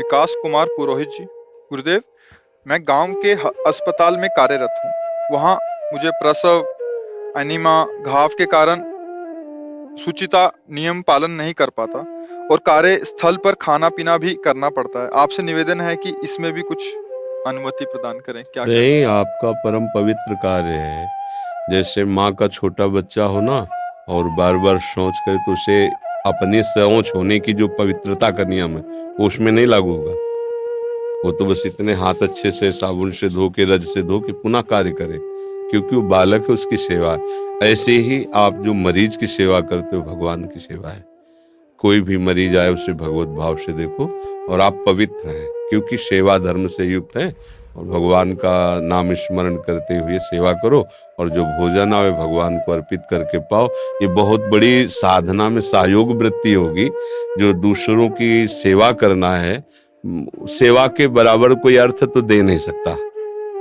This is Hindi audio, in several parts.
विकास कुमार पुरोहित जी। गुरुदेव, मैं गांव के अस्पताल में कार्यरत हूँ। वहाँ मुझे प्रसव, एनीमा, घाव के कारण सुचिता नियम पालन नहीं कर पाता और कार्य स्थल पर खाना पीना भी करना पड़ता है। आपसे निवेदन है कि इसमें भी कुछ अनुमति प्रदान करें। क्या करें? नहीं, आपका परम पवित्र कार्य है। जैसे माँ का छोटा बच्चा हो ना, और बार बार शौच करे तो उसे अपने शौच होने की जो पवित्रता का नियम है वो उसमें नहीं लागू होगा। वो तो बस इतने हाथ अच्छे से साबुन से धो के, रज से धो के पुनः कार्य करे, क्योंकि वो बालक है, उसकी सेवा है। ऐसे ही आप जो मरीज की सेवा करते हो, भगवान की सेवा है। कोई भी मरीज आए उसे भगवत भाव से देखो और आप पवित्र हैं, क्योंकि सेवा धर्म से युक्त है। और भगवान का नाम स्मरण करते हुए सेवा करो, और जो भोजन आवे भगवान को अर्पित करके पाओ। ये बहुत बड़ी साधना में सहयोग वृत्ति होगी। जो दूसरों की सेवा करना है, सेवा के बराबर कोई अर्थ तो दे नहीं सकता।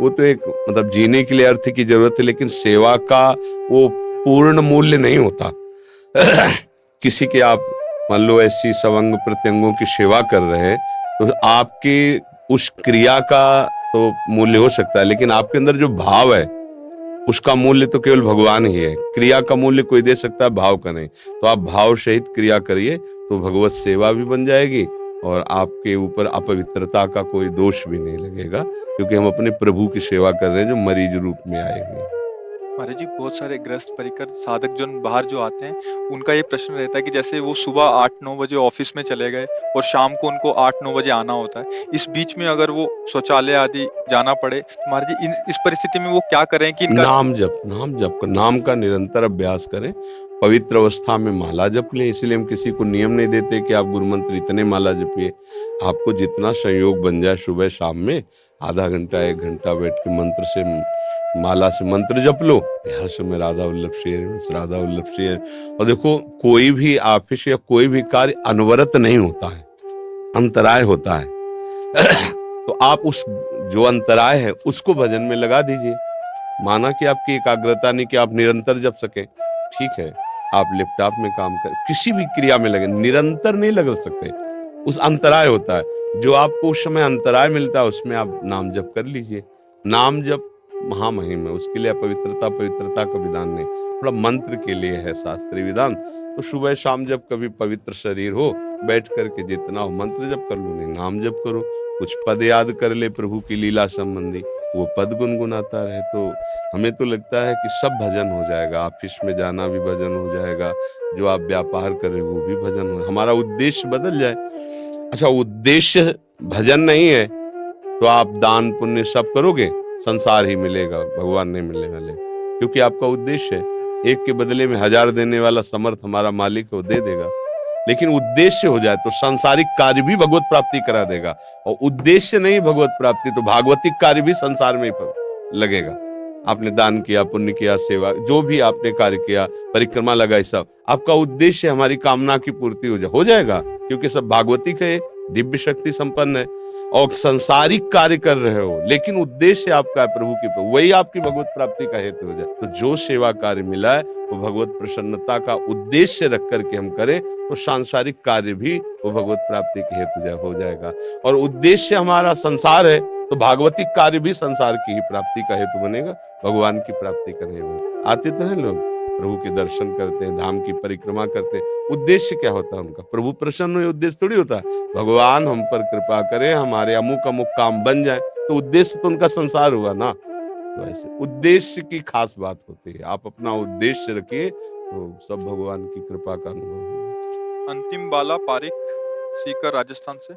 वो तो एक मतलब जीने के लिए अर्थ की जरूरत है, लेकिन सेवा का वो पूर्ण मूल्य नहीं होता। किसी के आप मान लो ऐसी सवंग प्रत्यंगों की सेवा कर रहे हैं, तो आपकी उस क्रिया का तो मूल्य हो सकता है, लेकिन आपके अंदर जो भाव है उसका मूल्य तो केवल भगवान ही है। क्रिया का मूल्य कोई दे सकता है, भाव का नहीं। तो आप भाव सहित क्रिया करिए तो भगवत सेवा भी बन जाएगी और आपके ऊपर अपवित्रता का कोई दोष भी नहीं लगेगा, क्योंकि हम अपने प्रभु की सेवा कर रहे हैं जो मरीज रूप में आए हुए हैं। महाराज जी, बहुत सारे ग्रस्त परिकर साधक जन बाहर जो आते हैं, उनका ये प्रश्न रहता है कि जैसे वो सुबह 8-9 बजे ऑफिस में चले गए और शाम को उनको 8-9 बजे आना होता है। इस बीच में अगर वो शौचालय आदि जाना पड़े, तो महाराज जी इस परिस्थिति में वो क्या करें कि इनका नाम जप नाम का निरंतर अभ्यास करें। पवित्र अवस्था में माला जप लें। इसलिए हम किसी को नियम नहीं देते कि आप गुरु मंत्र इतने माला जपिए। आपको जितना संयोग बन जाए, सुबह शाम में आधा घंटा 1 घंटा बैठ के मंत्र से, माला से मंत्र जप लो। हर समय राधा वल्लभ श्री राधा वल्लभ श्री। और देखो, कोई भी ऑफिस या कोई भी कार्य अनवरत नहीं होता है, अंतराय होता है। तो आप उस जो अंतराय है उसको भजन में लगा दीजिए। माना कि आपकी एकाग्रता नहीं कि आप निरंतर जप सके, ठीक है, आप लैपटॉप में काम कर, किसी भी क्रिया में लगे, निरंतर नहीं लग सकते। उस अंतराय होता है, जो आपको उस समय अंतराय मिलता है उसमें आप नाम जप कर लीजिए। नाम जप महामहिम है, उसके लिए पवित्रता का विधान नहीं, थोड़ा मंत्र के लिए है शास्त्रीय विधान। तो सुबह शाम जब कभी पवित्र शरीर हो, बैठ करके जितना हो मंत्र जप कर लो, नहीं नाम जप करो। कुछ पद याद कर ले प्रभु की लीला संबंधी, वो पद गुनगुनाता रहे। तो हमें तो लगता है कि सब भजन हो जाएगा। ऑफिस में जाना भी भजन हो जाएगा, जो आप व्यापार कर रहे हो वो भी भजन हो। हमारा उद्देश्य बदल जाए। अच्छा, उद्देश्य भजन नहीं है तो आप दान पुण्य सब करोगे, संसार ही मिलेगा, भगवान नहीं मिलने वाले, क्योंकि आपका उद्देश्य है। एक के बदले में 1000 देने वाला समर्थ हमारा मालिक है, वो दे देगा। लेकिन उद्देश्य हो जाए तो सांसारिक कार्य भी भगवत प्राप्ति करा देगा। और उद्देश्य नहीं भगवत प्राप्ति, तो भागवतिक कार्य भी संसार में लगेगा। आपने दान किया, पुण्य किया, सेवा, जो भी आपने कार्य किया, परिक्रमा लगाई, सब आपका उद्देश्य हमारी कामना की पूर्ति हो जाएगा, क्योंकि सब भागवतिक है, दिव्य शक्ति संपन्न है। और संसारिक कार्य कर रहे हो लेकिन उद्देश्य आपका है प्रभु की, वही आपकी भगवत प्राप्ति का हेतु हो जाए। तो जो सेवा कार्य मिला है वो भगवत प्रसन्नता का उद्देश्य रख करके हम करें, तो सांसारिक कार्य भी वो भगवत प्राप्ति के हेतु हो जाएगा। और उद्देश्य हमारा संसार है तो भागवतिक कार्य भी संसार की ही प्राप्ति का हेतु बनेगा, भगवान की प्राप्ति का नहीं बनेगा। आते तो हैं लोग, प्रभु के दर्शन करते हैं, धाम की परिक्रमा करते हैं, उद्देश्य क्या होता है उनका? प्रभु प्रसन्न हुए, उद्देश्य थोड़ी होता है भगवान हम पर कृपा करें, हमारे अमुक अमुक काम बन जाए, तो उद्देश्य तो उनका संसार हुआ ना। तो ऐसे उद्देश्य की खास बात होती है। आप अपना उद्देश्य रखिए तो सब भगवान की कृपा का अनुभव होगा। अंतिम बाला पारिक, सीकर, राजस्थान से।